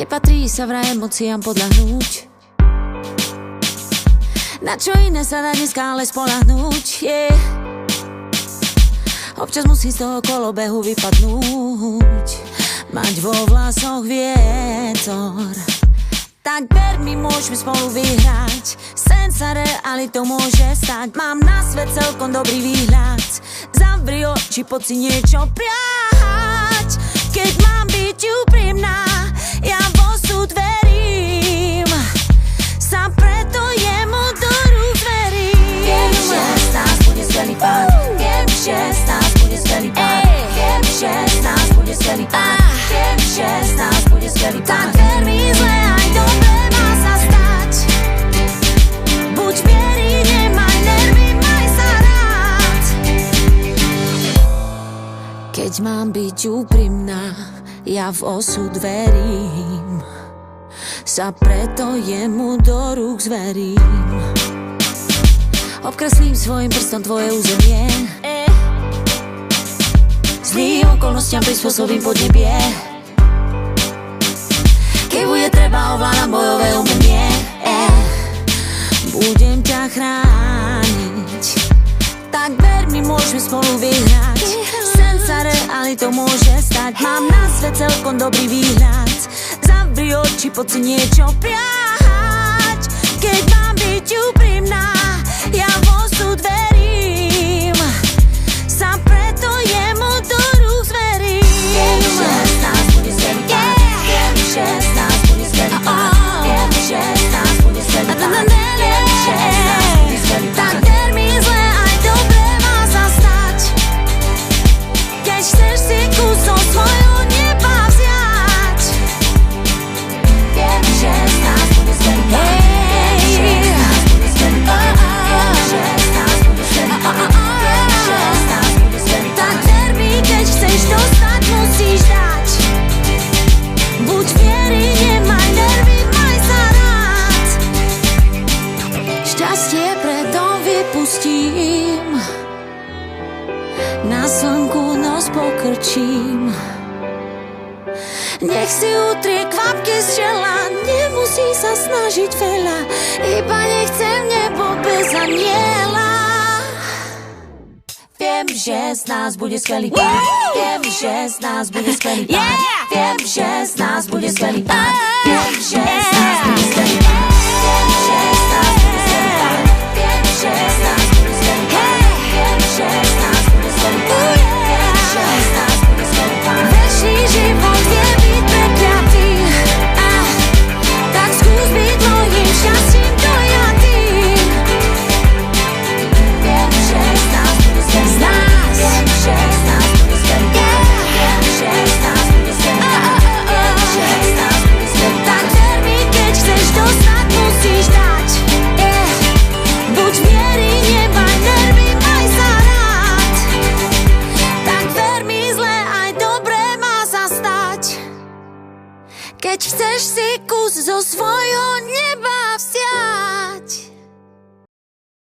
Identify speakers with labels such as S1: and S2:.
S1: Nepatrí sa vraj emóciám podľahnúť. Na čo iné sa dá dneska ale spolahnúť, yeah. Občas musí z toho kolobehu vypadnúť, mať vo vlasoch vietor. Tak ver mi, môžeme spolu vyhrať, sen sa realitou môže stať. Mám na svet celkom dobrý výhľad, zavri oči, poď si niečo priať. Keď mám byť úprimná, ja v osud verím, sa preto jemu do rúk zverím. Viem, že z nás bude skvelý pán, viem, že z nás bude skvelý pán, viem, že z nás bude skvelý pán, viem, že z nás bude skvelý pán. Tak ver mi, zle aj dobre má sa stať. Buď viery, nemaj nervy, maj sa rád. Keď mám byť úprimná, ja v osud verím, sa preto jemu do rúk zverím. Obkreslím svojim prstom tvoje územie, zlým okolnostiam prispôsobím podnebie. Keď bude treba, ovládam bojové umenie, budem ťa chrániť. Tak ver mi, môžeme spolu vyhrať, sen sa realitou môže stať. Mám na svet celkom dobrý výhľad, zavri oči, poď si niečo priať. Keď mám byť úprimná, ja v osud verím, sa preto jemu do rúk zverím. Viem, že z nás bude skvelý pán, viem, že z nás bude skvelý pán, viem, že z nás bude skvelý pán, viem, že z nás bude skvelý pán. Tak ver mi, zle aj dobre má sa stať. Keď chceš si kus zo svojho neba vziať, viem, že z nás bude skvelý pán, viem, že z nás bude skvelý pán, viem, že z nás bude skvelý pán, viem, že z nás bude skvelý pán. Tak ver mi, keď chceš dostať, musíš dať. Buď viery, nemaj nervy, maj sa rád. Šťastie preto vypustím, na slnku nos pokrčím. Nech si utrie kvapky z čela, nemusí sa snažiť veľa, iba nechcem nebo bez aniela. Viem, že z nás bude skvelý pán, viem, že z nás bude skvelý pán, viem, že z nás bude skvelý pán, viem, že z nás bude skvelý pán, viem, že z nás bude skvelý pán, viem, že z nás bude skvelý pán, viem, že z nás bude skvelý pán, viem, že z nás bude skvelý pán. Večný život vie byť prekliatý, tak skús byť mojím šťastím dojatým. Viem, že z nás bude skvelý pán, viem, že z nás bude skvelý pán, viem, že z nás bude skvelý pán, viem, že z nás bude skvelý pán. Tak ver mi, keď chceš dostať, musíš dať. Buď viery, nemaj nervy, maj sa rád. Tak ver mi, zle aj dobre má sa stať. Keď chceš si kus zo svojho neba